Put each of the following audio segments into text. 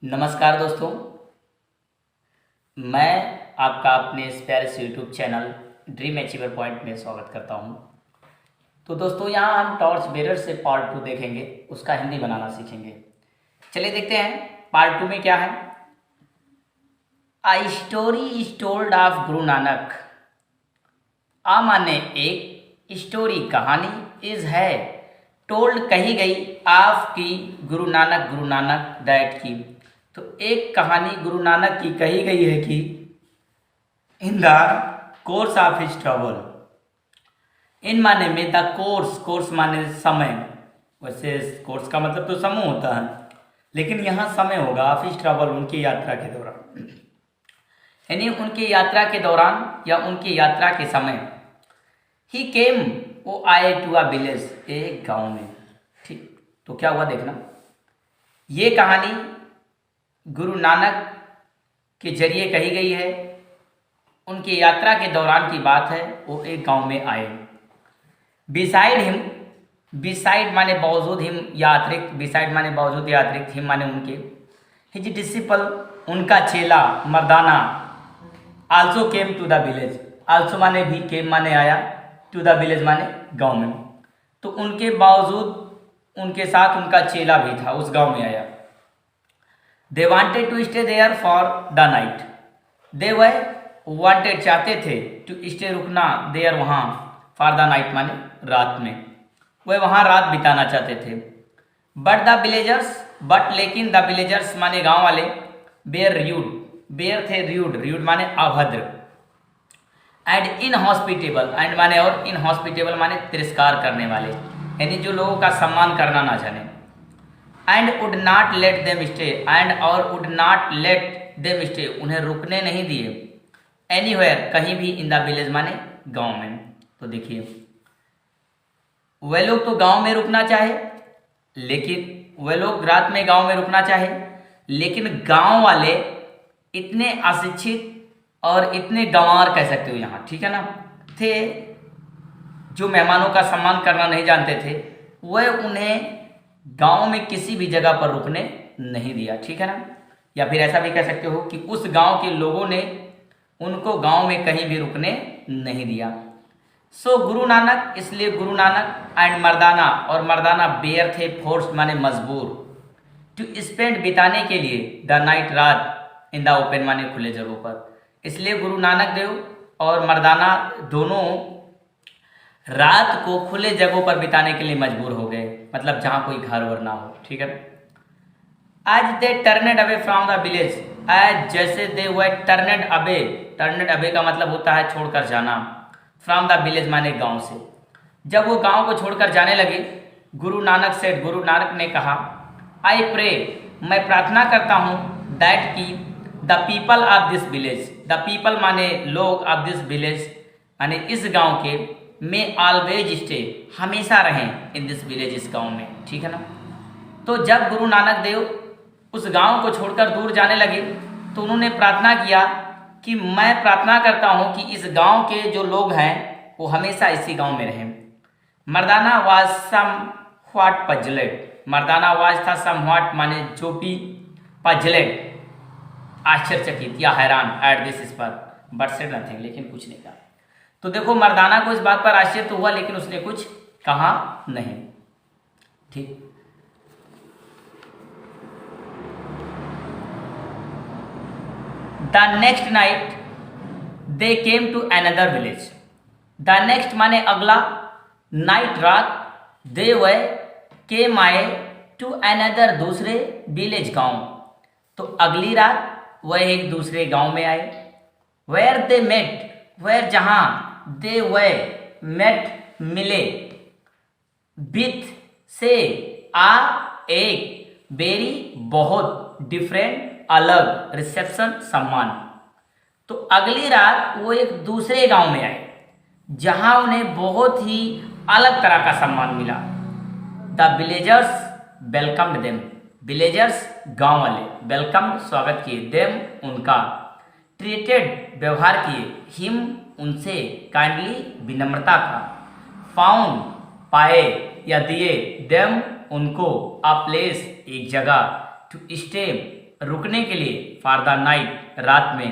नमस्कार दोस्तों, मैं आपका अपने इस प्यारे से YouTube channel dream achiever point में स्वागत करता हूं। तो दोस्तों, यहाँ हम टॉर्च बेरर से पार्ट 2 देखेंगे, उसका हिंदी बनाना सीखेंगे। चलिए देखते हैं पार्ट 2 में क्या है। आ story is told of Guru Nanak. आ माने एक, स्टोरी कहानी, इज है, टोल्ड कही गई, ऑफ की गुरु नानक दैट की। तो एक कहानी गुरु नानक की कही गई है कि in the course of his travel. In माने में द कोर्स माने समय, वैसे कोर्स का मतलब तो समूह होता है, लेकिन यहाँ समय होगा ऑफ हिज ट्रैवल, उनकी यात्रा के दौरान, यानी उनकी यात्रा के दौरान या उनकी यात्रा के समय। ही केम, वो आए टू अ विलेज, एक गांव में। ठीक, तो क्या हुआ देखना। ये कहानी गुरु नानक के जरिए कही गई है, उनकी यात्रा के दौरान की बात है। वो एक गांव में आए। बिसाइड हिम, बिसाइड माने बावजूद, हिम या अतिरिक्त, बिसाइड माने बावजूद या अतिरिक्त, हिम माने उनके, हिज डिसिपल उनका चेला Mardana, also came to the village. Also माने भी, केम माने आया, टू द विलेज माने गांव में। तो उनके बावजूद उनके साथ उनका चेला भी था, उस गांव में आया। They wanted to stay there for the night. They वे वांटेड, चाहते थे, टू स्टे रुकना, देयर वहाँ, फॉर द नाइट माने रात में, वे वहाँ रात बिताना चाहते थे। बट द विलेजर्स, बट लेकिन द विलेजर्स माने गांव वाले, बेयर र्यूड, बेयर थे र्यूड, र्यूड माने अभद्र, एंड इनहॉस्पिटेबल, एंड माने और, इनहॉस्पिटेबल माने तिरस्कार करने वाले, यानी जो लोगों का सम्मान करना ना जाने। And would not let them stay, and और would not let them stay, उन्हें रुकने नहीं दिए, एनीवेयर कहीं भी, इन द विलेज माने गांव में। तो देखिए, वे लोग तो गांव में रुकना चाहे, लेकिन वे लोग रात में गांव में रुकना चाहे, लेकिन गांव वाले इतने अशिक्षित और इतने गंवार कह सकते हो यहाँ, ठीक है ना, थे, जो मेहमानों का सम्मान करना नहीं जानते थे, वह उन्हें गांव में किसी भी जगह पर रुकने नहीं दिया, ठीक है ना। या फिर ऐसा भी कह सकते हो कि उस गांव के लोगों ने उनको गांव में कहीं भी रुकने नहीं दिया। सो गुरु नानक, इसलिए गुरु नानक, एंड मर्दाना, और मर्दाना बेयर थे, फोर्स माने मजबूर, टू स्पेंड बिताने के लिए, द नाइट रात, इन द ओपन माने खुले जगहों पर। इसलिए गुरु नानक देव और मर्दाना दोनों रात को खुले जगहों पर बिताने के लिए मजबूर हो गए, मतलब जहां कोई घर वर ना हो, ठीक है। आज दे turned away from the village, आज जैसे दे वे टर्नेड अवे, टर्नेड अवे का मतलब होता है छोड़कर जाना, फ्रॉम द विलेज माने गांव से। जब वो गांव को छोड़कर जाने लगे, गुरु नानक से, गुरु नानक ने कहा, आई प्रे, मैं प्रार्थना करता हूँ, दैट की the people of this village, the people माने लोग, ऑफ दिस विलेज माने इस गांव के, में ऑलवेज स्टे, हमेशा रहें, इन दिस विलेज, इस गांव में, ठीक है ना। तो जब गुरु नानक देव उस गांव को छोड़कर दूर जाने लगे, तो उन्होंने प्रार्थना किया कि मैं प्रार्थना करता हूं कि इस गांव के जो लोग हैं वो हमेशा इसी गांव में रहें। Mardana was somewhat puzzled, Mardana was था सम व्हाट माने जो भी, पजलेट आश्चर्यचकित या हैरान, एट दिस, इस पर, बट सेड नथिंग, लेकिन कुछ नहीं कहा। तो देखो, मर्दाना को इस बात पर आश्चर्य तो हुआ, लेकिन उसने कुछ कहा नहीं, ठीक। The next night they came to another village, the next माने अगला, नाइट रात, दे वे केम आए, टू अनदर दूसरे, विलेज गांव। तो अगली रात वह एक दूसरे गांव में आए। वेयर दे मेट, वेयर जहां, दे वे मेट मिले, विथ से, आ एक, वेरी बहुत, डिफरेंट अलग, रिसेप्शन सम्मान। तो अगली रात वो एक दूसरे गांव में आए, जहां उन्हें बहुत ही अलग तरह का सम्मान मिला। The villagers welcomed them, villagers गांव वाले, वेलकम स्वागत किए, देम उनका, ट्रीटेड व्यवहार किए, हिम उनसे, काइंडली विनम्रता का, फाउंड पाए या दिए, देम उनको, अ प्लेस एक जगह, टू स्टे रुकने के लिए, फॉर द नाइट रात में,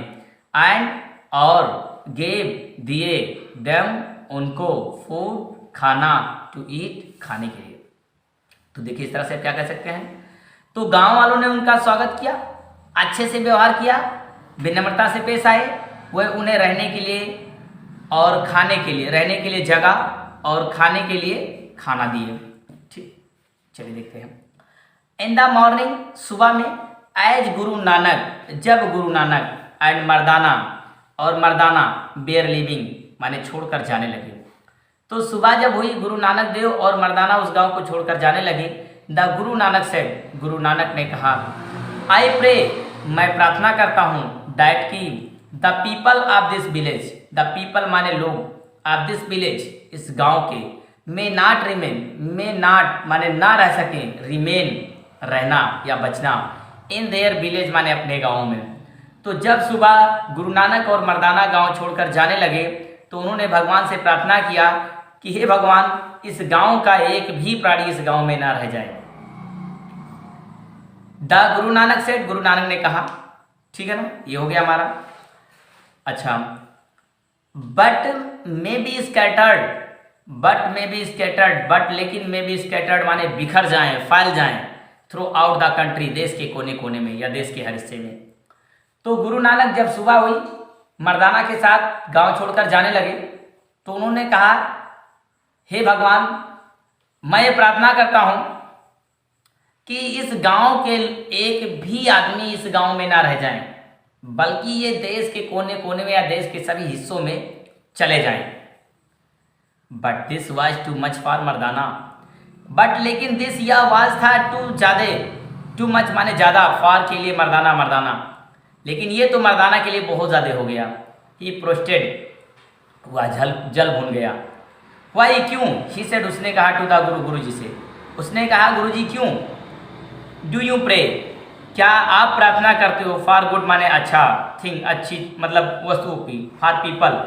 एंड और गेव दिए, देम उनको, फूड खाना, टू ईट खाने के लिए। तो देखिए इस तरह से क्या कह सकते हैं, तो गांव वालों ने उनका स्वागत किया, अच्छे से व्यवहार किया, विनम्रता से पेश आए, वह उन्हें रहने के लिए और खाने के लिए, रहने के लिए जगह और खाने के लिए खाना दिए। ठीक, चलिए देखते हैं। इन द मॉर्निंग, सुबह में, एज गुरु नानक, जब गुरु नानक, एंड मर्दाना, और मर्दाना, बेयर लिविंग माने छोड़कर जाने लगे। तो सुबह जब हुई, गुरु नानक देव और मर्दाना उस गांव को छोड़कर जाने लगे। द गुरु नानक सेड, गुरु नानक ने कहा, आई प्रे, मैं प्रार्थना करता हूँ, दैट की the people of this village, the people माने लोग, ऑफ दिस विलेज, इस गांव के, may not remain, may not माने ना रह सके, रिमेन रहना या बचना, इन देयर विलेज माने अपने गाँव में। तो जब सुबह गुरु नानक और मर्दाना गांव छोड़कर जाने लगे तो उन्होंने भगवान से प्रार्थना किया कि हे भगवान, इस गांव का एक भी प्राणी इस गांव में ना रह जाए। द गुरु नानक से, गुरु नानक ने कहा, ठीक है ना, ये हो गया हमारा। अच्छा, but may be scattered, but may be scattered, but लेकिन मे बी स्कैटर्ड माने बिखर जाएं, फैल जाएं, थ्रू आउट द कंट्री, देश के कोने कोने में या देश के हर हिस्से में। तो गुरु नानक जब सुबह हुई, मर्दाना के साथ गांव छोड़कर जाने लगे तो उन्होंने कहा, हे भगवान, मैं प्रार्थना करता हूं कि इस गांव के एक भी आदमी इस गांव में ना रह जाएं, बल्कि ये देश के कोने कोने में या देश के सभी हिस्सों में चले जाएं। But this was too much for Mardana, but लेकिन दिस यह वाज था टू ज्यादा, टू मच माने ज्यादा, फॉर के लिए मर्दाना, मर्दाना, लेकिन ये तो मर्दाना के लिए बहुत ज्यादा हो गया। ही प्रोस्टेड, वह जल भून गया। वाई क्यों, ही सेड, उसने कहा टू द गुरु, गुरु जी से उसने कहा, गुरु जी क्यों, डू यू प्रे, क्या आप प्रार्थना करते हो, फॉर गुड माने अच्छा, थिंग अच्छी मतलब वस्तुओं की, फॉर पीपल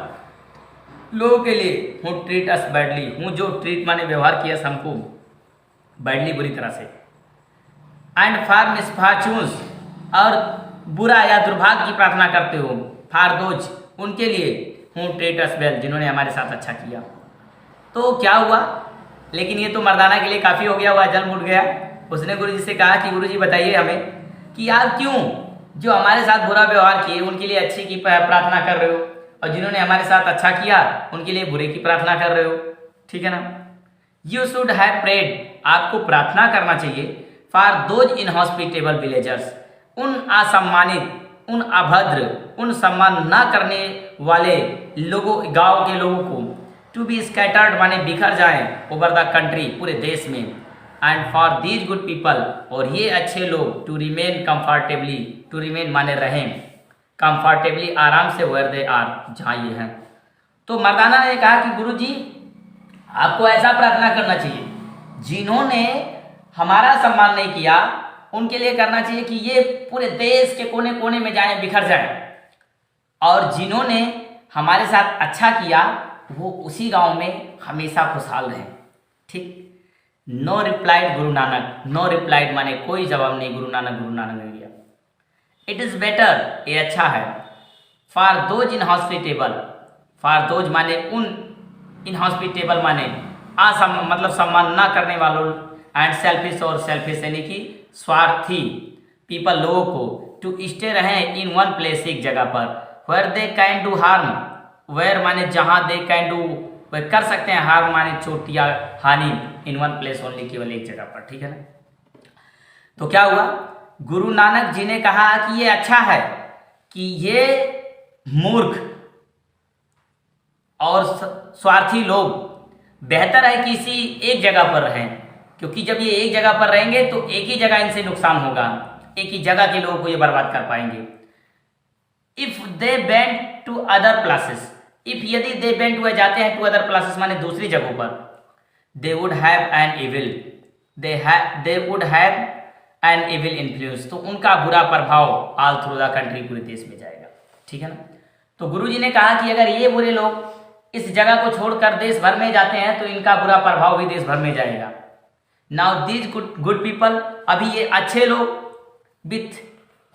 लोगों के लिए, हु ट्रीट अस बैडली, हूँ जो ट्रीट माने व्यवहार किया हमको बैडली बुरी तरह से, एंड फॉर मिसफॉर्चून्स, और बुरा या दुर्भाग्य की प्रार्थना करते हो, फॉर दोज उनके लिए, हूँ ट्रीट अस वेल जिन्होंने हमारे साथ अच्छा किया। तो क्या हुआ, लेकिन ये तो मर्दाना के लिए काफ़ी हो गया, हुआ जल मुड़ गया। उसने गुरु जी से कहा कि गुरु जी बताइए हमें कि आप क्यों जो हमारे साथ बुरा व्यवहार किए उनके लिए अच्छे की प्रार्थना कर रहे हो, और जिन्होंने हमारे साथ अच्छा किया उनके लिए बुरे की प्रार्थना कर रहे हो, ठीक है ना। यू शुड हैव प्रेड, आपको प्रार्थना करना चाहिए, फॉर दोज इनहॉस्पिटेबल विलेजर्स, उन असम्मानित, उन अभद्र, उन सम्मान ना करने वाले लोगों, गांव के लोगों को, टू बी स्कैटर्ड माने बिखर जाएं, ओवर द कंट्री पूरे देश में, and for these good people, और ये अच्छे लोग, to remain comfortably, to remain माने रहें, कंफर्टेबली आराम से, वेयर दे आर जहाँ ये हैं। तो मर्दाना ने कहा कि गुरु जी आपको ऐसा प्रार्थना करना चाहिए, जिन्होंने हमारा सम्मान नहीं किया उनके लिए करना चाहिए कि ये पूरे देश के कोने कोने में जाएं, बिखर जाएं, और जिन्होंने हमारे साथ अच्छा किया वो उसी गांव में हमेशा खुशहाल रहें। ठीक। No replied Guru Nanak, no replied माने कोई जवाब नहीं गुरु नानक ने दिया। इट इज बेटर, ये अच्छा है, for those inhospitable, for those माने उन, इनहॉस्पिटेबल माने मतलब सम्मान ना करने वालों, एंड सेल्फिश और सेल्फिश यानी कि स्वार्थी पीपल लोगों को, टू स्टे रहें इन वन प्लेस एक जगह पर, where they can do harm, where माने जहाँ दे कैन डू वे कर सकते हैं, हार्म माने चोट या हानि, इन वन प्लेस ओनली केवल एक जगह पर, ठीक है ना। तो क्या हुआ, गुरु नानक जी ने कहा कि ये अच्छा है कि ये मूर्ख और स्वार्थी लोग बेहतर है कि इसी एक जगह पर रहें, क्योंकि जब ये एक जगह पर रहेंगे तो एक ही जगह इनसे नुकसान होगा, एक ही जगह के लोगों को ये बर्बाद कर पाएंगे। If they went to other places, if यदि दे वेंट हुए जाते हैं टू अदर प्लेसेस माने दूसरी जगहों पर, they would have an evil, they would have an evil influence, तो उनका बुरा प्रभाव ऑल थ्रू द कंट्री पूरे देश में जाएगा, ठीक है ना। तो गुरुजी ने कहा कि अगर ये बुरे लोग इस जगह को छोड़कर देश भर में जाते हैं तो इनका बुरा प्रभाव भी देश भर में जाएगा। नाउ दीज गुड पीपल, अभी ये अच्छे लोग with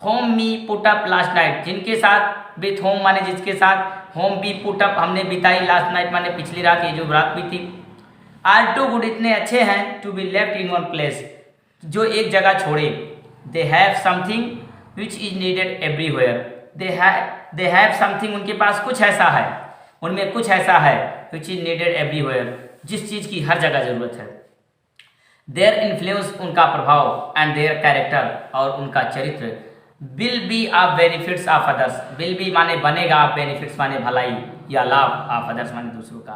home me put up last night, जिनके साथ विथ होम माने जिसके साथ, होम बी पुट अप हमने बिताई, लास्ट नाइट माने पिछली रात, ये जो रात बीती। आर टू गुड इतने अच्छे हैं, to be left in one place जो एक जगह छोड़े। They have something which is needed everywhere, they have something उनके पास कुछ ऐसा है, उनमें कुछ ऐसा है विच इज नीडेड एवरीवेयर जिस चीज की हर जगह जरूरत है। देयर इन्फ्लुएंस उनका प्रभाव, एंड देयर कैरेक्टर और उनका चरित्र, will be of benefits of others, will be माने बनेगा, बेनिफिट्स माने भलाई या लाभ, ऑफ अदर्स माने दूसरों का।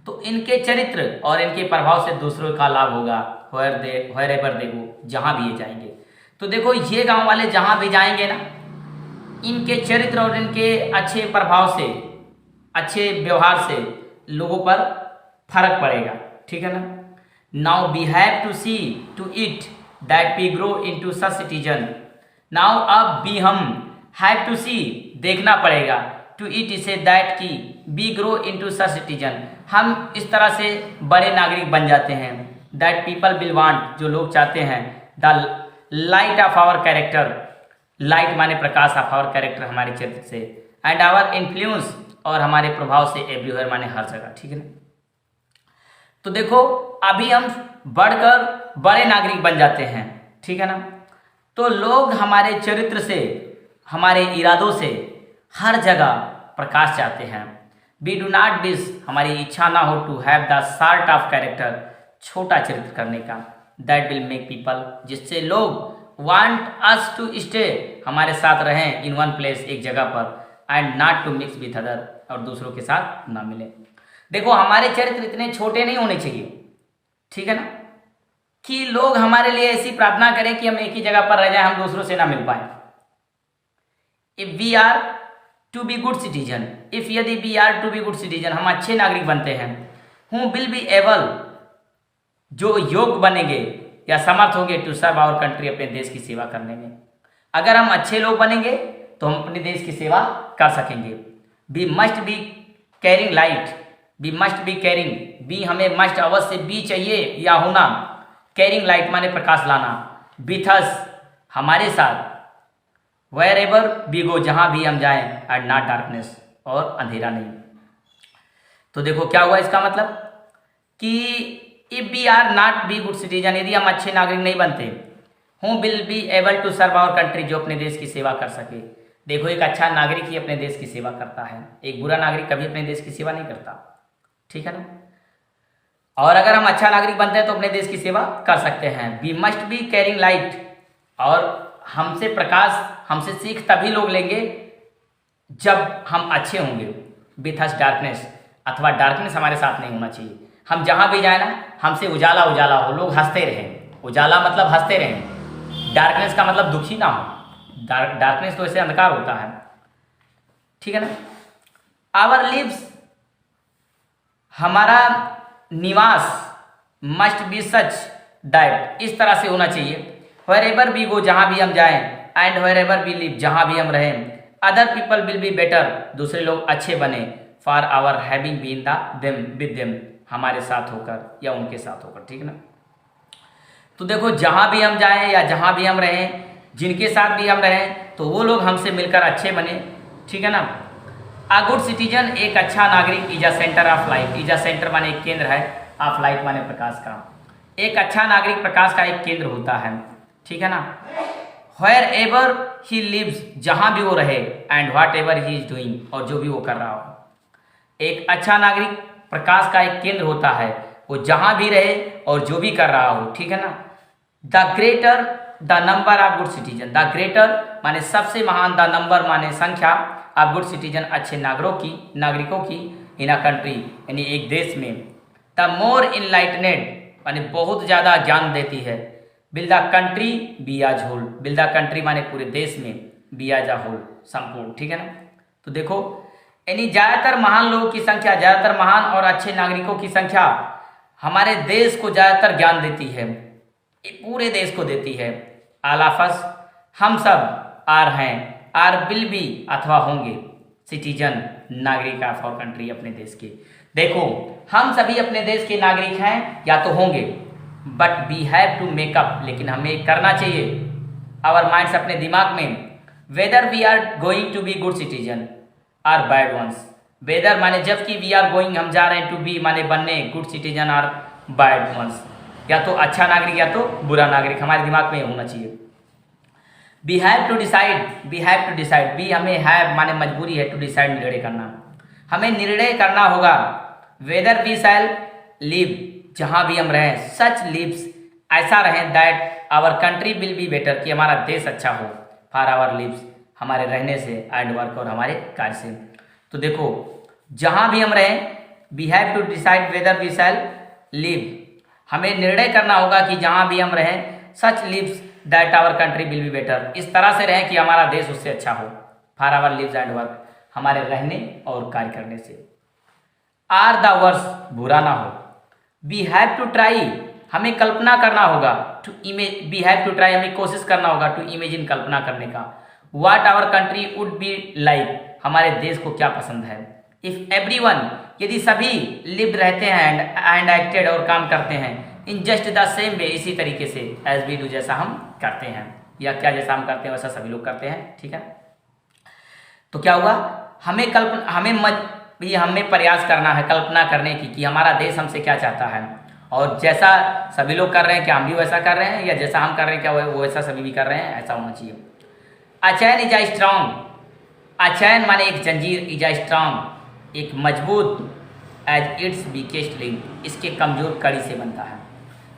तो इनके चरित्र और इनके प्रभाव से दूसरों का लाभ होगा, व्हेयर एवर दे गो, जहाँ भी ये जाएंगे। तो देखो ये गांव वाले जहाँ भी जाएंगे ना, इनके चरित्र और इनके अच्छे प्रभाव से, अच्छे व्यवहार से लोगों पर फर्क पड़ेगा, ठीक है ना। Now we have to see to it that we grow into such citizen, now अब भी हम हैव टू सी देखना पड़ेगा, टू इट इसे दैट की be grow into such citizen, हम इस तरह से बड़े नागरिक बन जाते हैं। दैट पीपल विल वांट, जो लोग चाहते हैं, the light of our character, light माने प्रकाश, ऑफ आवर कैरेक्टर हमारे चरित्र से, एंड आवर इन्फ्लुएंस और हमारे प्रभाव से, एवरीवेयर माने हर जगह, ठीक है ना। तो देखो अभी हम बढ़कर बड़े नागरिक बन जाते हैं, ठीक है ना। तो लोग हमारे चरित्र से, हमारे इरादों से हर जगह प्रकाश चाहते हैं। वी डू नॉट विश, हमारी इच्छा ना हो, to have the sort of character, छोटा चरित्र करने का, दैट विल मेक पीपल, जिससे लोग वांट अस टू स्टे, हमारे साथ रहें, इन वन प्लेस एक जगह पर, and not to mix with other, और दूसरों के साथ ना मिले। देखो हमारे चरित्र इतने छोटे नहीं होने चाहिए, ठीक है ना, कि लोग हमारे लिए ऐसी प्रार्थना करें कि हम एक ही जगह पर रह जाएं, हम दूसरों से ना मिल पाए। If we are to be good citizen, if यदि we are to be good citizen, हम अच्छे नागरिक बनते हैं, हु विल बी एबल, जो योग्य बनेंगे या समर्थ होंगे, टू सर्व आवर कंट्री, अपने देश की सेवा करने में। अगर हम अच्छे लोग बनेंगे तो हम अपने देश की सेवा कर सकेंगे। We must be carrying light, we must be carrying, be हमें मस्ट अवश्य बी चाहिए या होना, कैरिंग लाइट माने प्रकाश लाना, विथ अस हमारे साथ, वेयर एवर वी गो जहाँ भी हम जाएं, एंड नॉट डार्कनेस और अंधेरा नहीं। तो देखो क्या हुआ इसका मतलब कि if we are not be good citizen, यदि हम अच्छे नागरिक नहीं बनते, who will be able to serve our country, जो अपने देश की सेवा कर सके। देखो एक अच्छा नागरिक ही अपने देश की सेवा करता है, एक बुरा नागरिक कभी अपने देश की सेवा नहीं करता, ठीक है ना। और अगर हम अच्छा नागरिक बनते हैं तो अपने देश की सेवा कर सकते हैं। We must be carrying light, और हमसे प्रकाश, हमसे सीख तभी लोग लेंगे जब हम अच्छे होंगे। विथ अस डार्कनेस, अथवा डार्कनेस हमारे साथ नहीं होना चाहिए। हम जहाँ भी जाए ना, हमसे उजाला उजाला हो, लोग हंसते रहें, उजाला मतलब हंसते रहें, डार्कनेस का मतलब दुखी ना हो, डार्कनेस तो ऐसे अंधकार होता है, ठीक है ना। आवर लिव्स, हमारा निवास, मस्ट बी सच दैट, इस तरह से होना चाहिए, वेयर एवर वी गो, जहाँ भी हम जाएं, and wherever we live, जहाँ भी हम रहें, other people will be better, दूसरे लोग अच्छे बने, for our having been the them with them, हमारे साथ होकर या उनके साथ होकर, ठीक है ना। तो देखो जहाँ भी हम जाएं या जहाँ भी हम रहें, जिनके साथ भी हम रहें, तो वो लोग हमसे मिलकर अच्छे बने, ठीक है ना। अ गुड सिटीजन, एक अच्छा नागरिक, is a centre of light, is a centre माने एक केंद्र है, ऑफ लाइट माने प्रकाश का, एक अच्छा नागरिक प्रकाश का एक केंद्र होता है, ठीक है ना। व्हेयर एवर ही लिव्स, जहाँ भी वो रहे, and what ever he is doing, और जो भी वो कर रहा हो। एक अच्छा नागरिक प्रकाश का एक केंद्र होता है, वो जहाँ भी रहे और जो भी कर रहा हो, ठीक है ना। The greater the number of good citizen, the greater माने सबसे महान, द नंबर माने संख्या, ऑफ गुड सिटीजन अच्छे नागरिकों की, इन अ कंट्री यानी एक देश में, द मोर इनलाइटनेड माने बहुत ज़्यादा ज्ञान देती है, विल द कंट्री बी आज होल, विल द कंट्री माने पूरे देश में, बी आज होल संपूर्ण, ठीक है ना। तो देखो यानी ज़्यादातर महान लोगों की संख्या, ज़्यादातर महान और अच्छे नागरिकों की संख्या हमारे देश को ज़्यादातर ज्ञान देती है, पूरे देश को देती है। ऑल ऑफ अस, हम सब, आर हैं, आर विल बी अथवा होंगे, सिटीजन नागरिक ऑफ आवर कंट्री, अपने देश के। देखो हम सभी अपने देश के नागरिक हैं या तो होंगे, but we have to make up, लेकिन हमें करना चाहिए आवर माइंड्स, अपने दिमाग में, whether we are going to be good citizen or bad ones. Whether माने जबकि, वी आर गोइंग हम जा रहे हैं, टू बी माने बनने, good citizen or bad ones, या तो अच्छा नागरिक या तो बुरा नागरिक, हमारे दिमाग में ये होना चाहिए। We have to decide, we have to decide, we हमें हैव माने मजबूरी है, टू डिसाइड निर्णय करना, हमें निर्णय करना होगा। वेदर वी शैल लिव, जहाँ भी हम रहें, सच लिव्स ऐसा रहें, that our country will be better, कि हमारा देश अच्छा हो, फॉर आवर लिव्स हमारे रहने से, एंड वर्क और हमारे कार्य से। तो देखो जहाँ भी हम रहें, we have to decide whether we shall live, हमें निर्णय करना होगा कि जहाँ भी हम रहें, such lives that our country will be better, इस तरह से रहें कि हमारा देश उससे अच्छा हो, for our lives and work हमारे रहने और कार्य करने से। आर द वर्स बुरा ना हो, वी हैव टू ट्राई हमें कल्पना करना होगा, to image, we have to try हमें कोशिश करना होगा, टू इमेजिन कल्पना करने का, what our country would be like हमारे देश को क्या पसंद है, इफ एवरीवन यदि सभी लिव्ड रहते हैं एंड एक्टेड और काम करते हैं, in just the same way इसी तरीके से, एज वी डू जैसा हम करते हैं, या क्या जैसा हम करते हैं वैसा सभी लोग करते हैं, ठीक है। तो क्या हुआ, हमें कल्पना, हमें प्रयास करना है कल्पना करने की कि हमारा देश हमसे क्या चाहता है, और जैसा सभी लोग कर रहे हैं क्या हम भी वैसा कर रहे हैं, या जैसा हम कर रहे हैं क्या वो वैसा सभी भी कर रहे हैं, ऐसा होना चाहिए। अ चैन इज अ स्ट्रांग, अ चैन माने एक जंजीर, इज अ स्ट्रांग एक मजबूत, एज इट्स वीकेस्ट लिंक इसके कमजोर कड़ी से बनता है।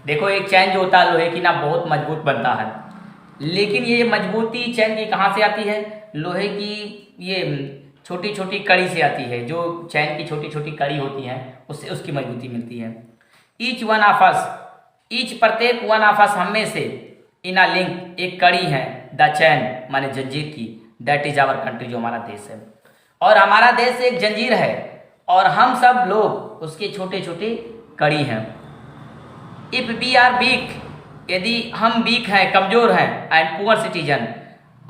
देखो एक चैन जो होता है लोहे की ना बहुत मजबूत बनता है, लेकिन ये मजबूती चैन की कहाँ से आती है, लोहे की ये छोटी छोटी कड़ी से आती है, जो चैन की छोटी छोटी कड़ी होती हैं उससे उसकी मजबूती मिलती है। Each one of us, each प्रत्येक, वन ऑफ अस हम में से, इन अ लिंक एक कड़ी है, द चैन माने जंजीर की, दैट इज आवर कंट्री जो हमारा देश है, और हमारा देश एक जंजीर है और हम सब लोग उसके छोटे छोटे कड़ी हैं। इफ वी आर वीक, यदि हम वीक हैं कमजोर हैं, एंड पुअर सिटीजन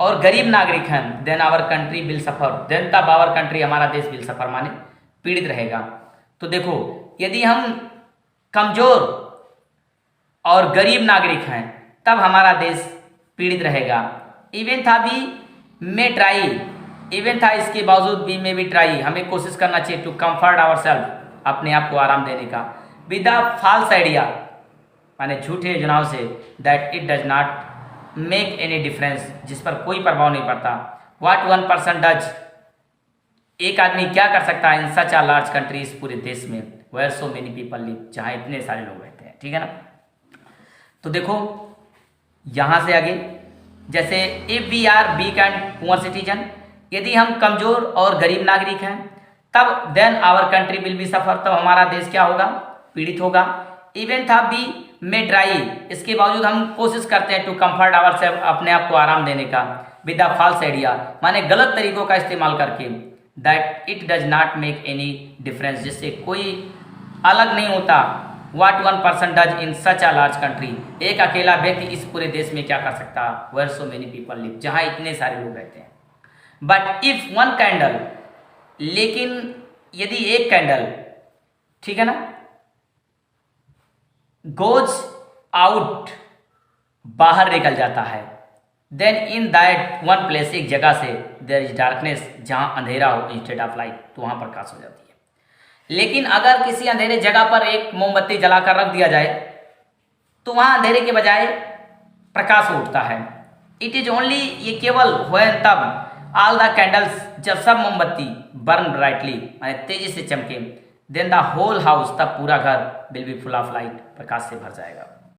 और गरीब नागरिक हैं, then our country will suffer, then तब आवर कंट्री हमारा देश विल सफर माने पीड़ित रहेगा। तो देखो यदि हम कमजोर और गरीब नागरिक हैं तब हमारा देश पीड़ित रहेगा। इवन था भी मे ट्राई, इवन था इसके बावजूद भी मे भी ट्राई हमें कोशिश करना चाहिए, टू कंफर्ट आवर सेल्फ अपने आप को आराम देने का, विद द फॉल्स आइडिया माने झूठे योजनाओं से, that it does not make any difference जिस पर कोई प्रभाव नहीं पड़ता, व्हाट वन पर्सन डज एक आदमी क्या कर सकता है, इन सच अ लार्ज कंट्री इस पूरे देश में, where so many people live जहाँ इतने सारे लोग रहते हैं, ठीक है ना। तो देखो यहाँ से आगे जैसे if we are weak and poor citizen, यदि हम कमजोर और गरीब नागरिक हैं तब then our country will be suffer, तब हमारा देश क्या होगा, पीड़ित होगा। इवन था बी मे ट्राई, इसके बावजूद हम कोशिश करते हैं, टू कंफर्ट आवर सेल्फ अपने आप को आराम देने का, विद द फॉल्स आइडिया माने गलत तरीकों का इस्तेमाल करके, that it does not make any difference जिससे कोई अलग नहीं होता, what one person does in such a large country एक अकेला व्यक्ति इस पूरे देश में क्या कर सकता, where so many people live जहाँ इतने सारे लोग रहते हैं। बट इफ वन कैंडल, लेकिन यदि एक कैंडल, ठीक है ना, गोज आउट बाहर निकल जाता है, then in that one place एक जगह से, देयर इज डार्कनेस जहाँ अंधेरा हो इंस्टेड ऑफ लाइट, तो वहाँ प्रकाश हो जाती है। लेकिन अगर किसी अंधेरे जगह पर एक मोमबत्ती जलाकर रख दिया जाए तो वहाँ अंधेरे के बजाय प्रकाश उठता है। इट इज ओनली, ये केवल व्हेन तब, ऑल द कैंडल्स जब सब मोमबत्ती बर्न ब्राइटली माने तेजी से चमके, देन द होल हाउस तब पूरा घर will be full of light प्रकाश से भर जाएगा।